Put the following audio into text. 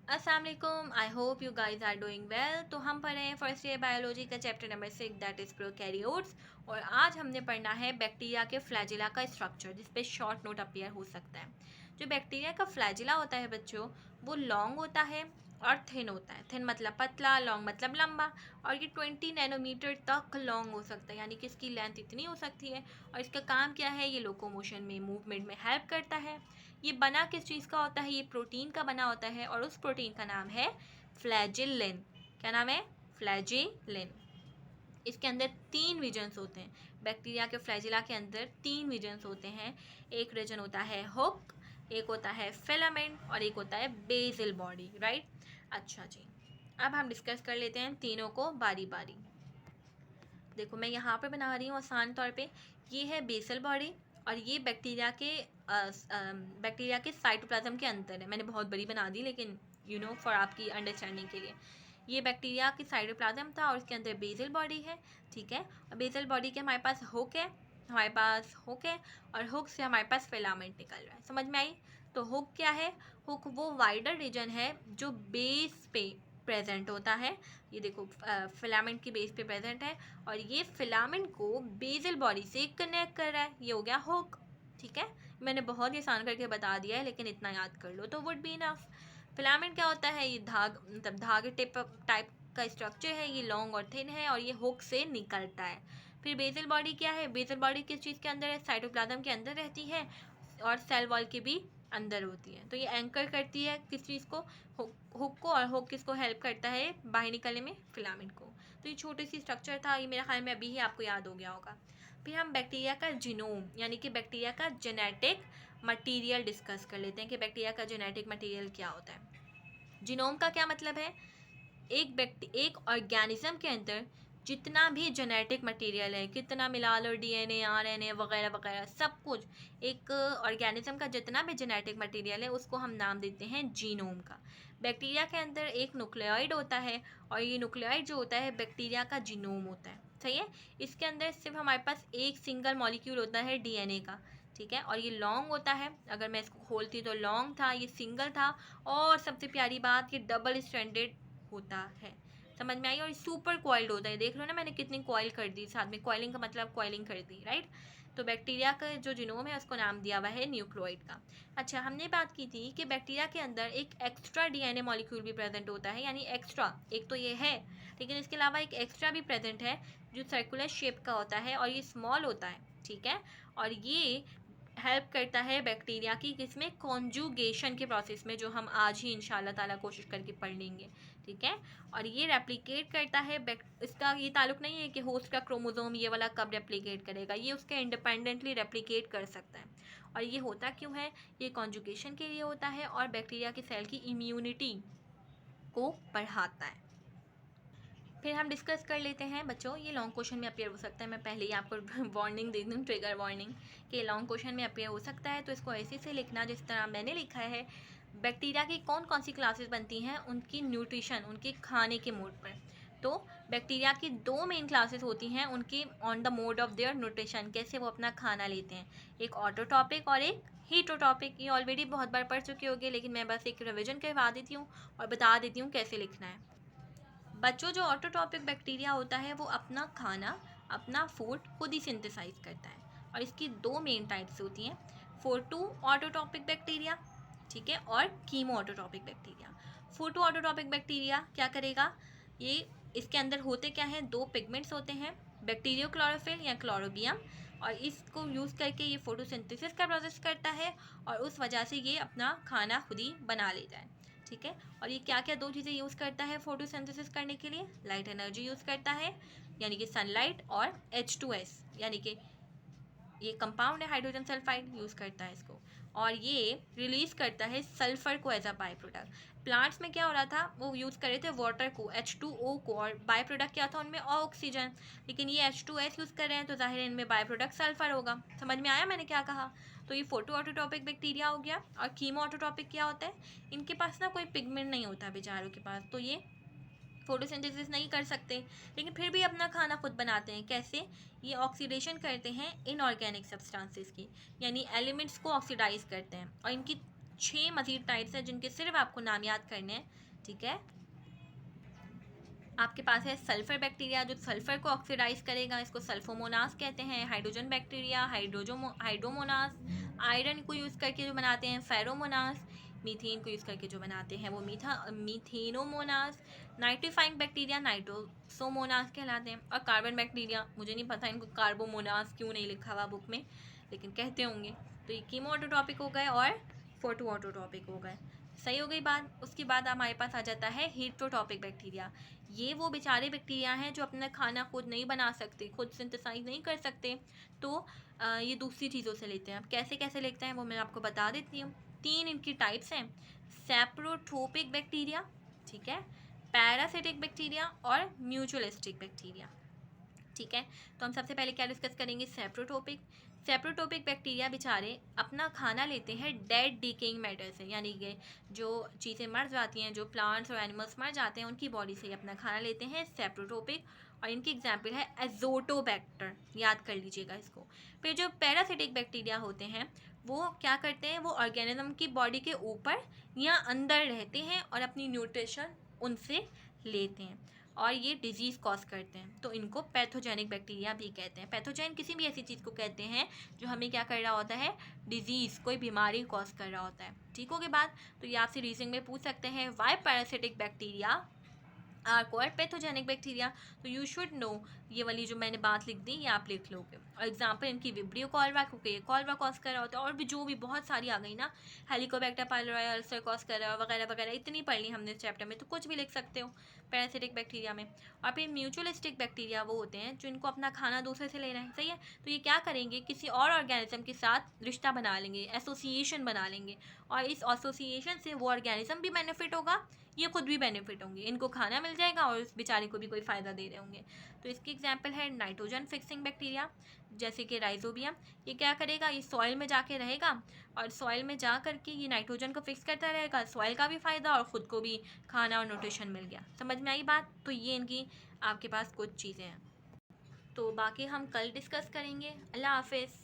अस्सलाम वालेकुम। I hope you guys are doing well. तो हम पढ़ रहे हैं फर्स्ट ईयर बायोलॉजी का chapter number 6 that is prokaryotes. और आज हमने पढ़ना है बैक्टीरिया के फ्लैजिला का स्ट्रक्चर, जिस पे शॉर्ट नोट अपीयर हो सकता है। जो बैक्टीरिया का फ्लैजिला होता है बच्चों, वो लॉन्ग होता है और थिन होता है। थिन मतलब पतला, लॉन्ग मतलब लंबा। और ये 20 नैनोमीटर तक लॉन्ग हो सकता है, यानी कि इसकी लेंथ इतनी हो सकती है। और इसका काम क्या है, ये लोकोमोशन में, मूवमेंट में हेल्प करता है। ये बना किस चीज़ का होता है, ये प्रोटीन का बना होता है और उस प्रोटीन का नाम है फ्लैजिलिन। क्या नाम है? फ्लैजिलिन। इसके अंदर 3 रीजन्स होते हैं। बैक्टीरिया के फ्लैजिला के अंदर 3 रीजन्स होते हैं। एक रीजन होता है हुक, एक होता है फिलामेंट और एक होता है बेसल बॉडी, राइट। अच्छा जी, अब हम डिस्कस कर लेते हैं तीनों को बारी बारी। देखो मैं यहाँ पे बना रही हूँ आसान तौर पे। ये है बेसल बॉडी और ये बैक्टीरिया के साइटोप्लाज्म के अंदर है। मैंने बहुत बड़ी बना दी, लेकिन फॉर आपकी अंडरस्टैंडिंग के लिए। ये बैक्टीरिया की साइटोप्लाज्म था और उसके अंदर बेसल बॉडी है, ठीक है। और बेसल बॉडी के हमारे पास हुक है, और हुक से हमारे पास फिलामेंट निकल रहा है। समझ में आई? तो हुक क्या है? हुक वो वाइडर रीजन है जो बेस पे प्रेजेंट होता है। ये देखो फिलामेंट की बेस पे प्रेजेंट है और ये फिलामेंट को बेसल बॉडी से कनेक्ट कर रहा है। ये हो गया हुक, ठीक है। मैंने बहुत ही आसान करके बता दिया है, लेकिन इतना याद कर लो तो वुड बी इनफ। फिलामेंट क्या होता है? ये मतलब धागे टिप टाइप का स्ट्रक्चर है। ये लॉन्ग और थिन है और ये हुक से निकलता है। फिर बेसल बॉडी क्या है? बेसल बॉडी किस चीज़ के अंदर है? साइटोप्लाज्म के अंदर रहती है और सेल वॉल के भी अंदर होती है। तो ये एंकर करती है किस चीज़ को? हुक को। और हुक किसको हेल्प करता है बाहर निकलने में? फिलामेंट को। तो ये छोटी सी स्ट्रक्चर था, ये मेरे ख्याल में अभी ही आपको याद हो गया होगा। फिर हम बैक्टीरिया का जीनोम यानी कि बैक्टीरिया का जेनेटिक मटेरियल डिस्कस कर लेते हैं कि बैक्टीरिया का जेनेटिक मटेरियल क्या होता है। जीनोम का क्या मतलब है? एक ऑर्गेनिज्म के अंदर जितना भी जेनेटिक मटेरियल है, कितना मिला लो, डीएनए, आरएनए वगैरह वगैरह सब कुछ, एक ऑर्गेनिज्म का जितना भी जेनेटिक मटेरियल है उसको हम नाम देते हैं जीनोम का। बैक्टीरिया के अंदर एक न्यूक्लियोइड होता है और ये न्यूक्लियोइड जो होता है बैक्टीरिया का जीनोम होता है, सही है। इसके अंदर सिर्फ हमारे पास एक सिंगल मॉलिक्यूल होता है डीएनए का, ठीक है। और ये लॉन्ग होता है। अगर मैं इसको खोलती तो लॉन्ग था, ये सिंगल था। और सबसे प्यारी बात, ये डबल स्ट्रैंडेड होता है। समझ में आई? और सुपर कॉइल्ड होता है। देख लो ना मैंने कितनी कॉइल कर दी साथ में, कॉइलिंग का मतलब कॉइलिंग कर दी, राइट। तो बैक्टीरिया का जो जीनोम है उसको नाम दिया हुआ है न्यूक्लियोइड का। अच्छा, हमने बात की थी कि बैक्टीरिया के अंदर एक एक्स्ट्रा डीएनए मॉलिक्यूल भी प्रेजेंट होता है, यानी एक्स्ट्रा, एक तो ये है लेकिन इसके अलावा एक एक्स्ट्रा भी प्रेजेंट है जो सर्कुलर शेप का होता है और ये स्मॉल होता है, ठीक है। और ये हेल्प करता है बैक्टीरिया की किसमें? कॉन्जुगेशन के प्रोसेस में, जो हम आज ही इंशाल्लाह ताला कोशिश करके पढ़ लेंगे, ठीक है। और ये रेप्लिकेट करता है। इसका ये ताल्लुक नहीं है कि होस्ट का क्रोमोसोम ये वाला कब रेप्लिकेट करेगा, ये उसके इंडिपेंडेंटली रेप्लिकेट कर सकता है। और ये होता क्यों है? ये कॉन्जुगेशन के लिए होता है और बैक्टीरिया की सेल की इम्यूनिटी को बढ़ाता है। फिर हम डिस्कस कर लेते हैं बच्चों, ये लॉन्ग क्वेश्चन में अपेयर हो सकता है। मैं पहले ही आपको वार्निंग दे दूँ, ट्रिगर वार्निंग, कि लॉन्ग क्वेश्चन में अपेयर हो सकता है। तो इसको ऐसे से लिखना जिस तरह मैंने लिखा है। बैक्टीरिया की कौन कौन सी क्लासेस बनती हैं, उनकी न्यूट्रिशन, उनके खाने के मोड पर। तो बैक्टीरिया की 2 मेन क्लासेस होती हैं, उनकी on the mode of their nutrition, कैसे वो अपना खाना लेते हैं। एक ऑटोटॉपिक और एक हीटोटॉपिक। ये ऑलरेडी बहुत बार पढ़ चुके होंगे, लेकिन मैं बस एक रिविजन करवा देती हूँ और बता देती हूँ कैसे लिखना है। बच्चों, जो ऑटोट्रॉपिक बैक्टीरिया होता है वो अपना खाना, अपना फूड खुद ही सिंथेसाइज करता है और इसकी 2 मेन टाइप्स होती हैं, फोटो ऑटोट्रॉपिक बैक्टीरिया, ठीक है, और chemo autotrophic bacteria. Photo autotrophic bacteria क्या करेगा? ये इसके अंदर होते क्या हैं? 2 पिगमेंट्स होते हैं, बैक्टीरियो क्लोरोफिल या क्लोरोबियम, और इसको यूज़ करके ये फोटोसिंथेसिस का प्रोसेस करता है और उस वजह से ये अपना खाना खुद ही बना लेता है, ठीक है। और ये क्या क्या 2 चीज़ें यूज़ करता है फोटोसिंथेसिस करने के लिए? लाइट एनर्जी यूज़ करता है, यानी कि सनलाइट, और H2S यानी कि ये कंपाउंड है, हाइड्रोजन सल्फाइड यूज़ करता है इसको। और ये रिलीज़ करता है सल्फ़र को as a by product. Plants में क्या हो रहा था, वो यूज़ कर रहे थे वाटर को, H2O को, और बाई प्रोडक्ट क्या था उनमें? ऑक्सीजन। लेकिन ये H2S यूज़ कर रहे हैं तो जाहिर है इनमें बाई प्रोडक्ट सल्फ़र होगा। समझ में आया मैंने क्या कहा? तो ये फोटो ऑटोटॉपिक बैक्टीरिया हो गया। और कीमो ऑटोटॉपिक क्या होता है? इनके पास ना कोई पिगमेंट नहीं होता बेचारों के पास, तो ये फोटोसिंथेसिस नहीं कर सकते, लेकिन फिर भी अपना खाना खुद बनाते हैं। कैसे? ये ऑक्सीडेशन करते हैं इनऑर्गेनिक सब्सटेंसेस की, यानी एलिमेंट्स को ऑक्सीडाइज करते हैं। और इनकी 6 मज़ीद टाइप्स हैं जिनके सिर्फ आपको नाम याद करने हैं, ठीक है। आपके पास है सल्फर बैक्टीरिया जो सल्फर को ऑक्सीडाइज करेगा, इसको सल्फोमोनास कहते हैं। हाइड्रोजन बैक्टीरिया हाइड्रोमोनास, आयरन को यूज़ करके जो बनाते हैं फेरोमोनास, मीथेन को यूज़ करके जो बनाते हैं वो मीथेनोमोनास। नाइट्रीफाइंग बैक्टीरिया नाइट्रोसोमोनास कहलाते हैं। और कार्बन बैक्टीरिया, मुझे नहीं पता इनको कार्बोमोनास क्यों नहीं लिखा हुआ बुक में, लेकिन कहते होंगे। तो ये कीमोऑटोट्रॉपिक हो गए और फोटोऑटोट्रॉपिक हो गए, सही हो गई बात। उसके बाद हमारे पास आ जाता है हीटरोटॉपिक बैक्टीरिया। ये वो बेचारे बैक्टीरिया हैं जो अपना खाना खुद नहीं बना सकते, खुद सिंथेसाइज नहीं कर सकते, तो ये दूसरी चीज़ों से लेते हैं। अब कैसे कैसे लेते हैं वो मैं आपको बता देती हूँ। 3 इनकी टाइप्स हैं, सैप्रोट्रोपिक बैक्टीरिया, ठीक है, पैरासिटिक बैक्टीरिया और म्यूचुअलिस्टिक बैक्टीरिया, ठीक है। तो हम सबसे पहले क्या डिस्कस करेंगे, सेप्रोटोपिक। सेप्रोटोपिक बैक्टीरिया बेचारे अपना खाना लेते हैं डेड डिकेइंग मैटर से, यानी कि जो चीज़ें मर जाती हैं, जो प्लांट्स और एनिमल्स मर जाते हैं उनकी बॉडी से अपना खाना लेते हैं, सेप्रोटोपिक। और इनकी एग्जाम्पल है एजोटोबैक्टर, याद कर लीजिएगा इसको। फिर जो पैरासिटिक बैक्टीरिया होते हैं वो क्या करते हैं, वो ऑर्गेनिज्म की बॉडी के ऊपर या अंदर रहते हैं और अपनी न्यूट्रिशन उनसे लेते हैं और ये डिजीज़ कॉज करते हैं, तो इनको पैथोजेनिक बैक्टीरिया भी कहते हैं। पैथोजेन किसी भी ऐसी चीज़ को कहते हैं जो हमें क्या कर रहा होता है, डिजीज़, कोई बीमारी कॉज कर रहा होता है, ठीक हो गई बात। तो ये आपसे रीजनिंग में पूछ सकते हैं, why parasitic bacteria are called pathogenic bacteria. तो यू शुड नो, ये वाली जो मैंने बात लिख दी ये आप लिख लोगे। और एग्जाम्पल इनकी विब्रियो कॉलरा, क्योंकि ये कॉलरा कॉज कर रहा होता है, और भी जो भी बहुत सारी आ गई ना, हेलिकोबैक्टर पाइलोरी अल्सर कॉज कर रहा है वगैरह वगैरह, इतनी पढ़ ली हमने चैप्टर में, तो कुछ भी लिख सकते हो पैरासिटिक बैक्टीरिया में। और फिर म्यूचुअलिस्टिक बैक्टीरिया वो होते हैं जो इनको अपना खाना दूसरे से लेना है, सही है। तो ये क्या करेंगे, किसी और ऑर्गेनिज्म के साथ रिश्ता बना लेंगे, एसोसिएशन बना लेंगे, और इस एसोसिएशन से वो ऑर्गेनिज्म भी बेनिफिट होगा, ये खुद भी बेनिफिट होंगे, इनको खाना मिल जाएगा और उस बेचारे को भी कोई फ़ायदा दे रहे होंगे। तो इसकी एग्जांपल है नाइट्रोजन फिक्सिंग बैक्टीरिया, जैसे कि राइजोबियम। ये क्या करेगा, ये सॉइल में जाके रहेगा और सॉइल में जा करके ये नाइट्रोजन को फिक्स करता रहेगा, सॉइल का भी फ़ायदा और ख़ुद को भी खाना और न्यूट्रिशन मिल गया। समझ में आई बात। तो ये इनकी आपके पास कुछ चीज़ें हैं, तो बाकी हम कल डिस्कस करेंगे। अल्लाह हाफिज़।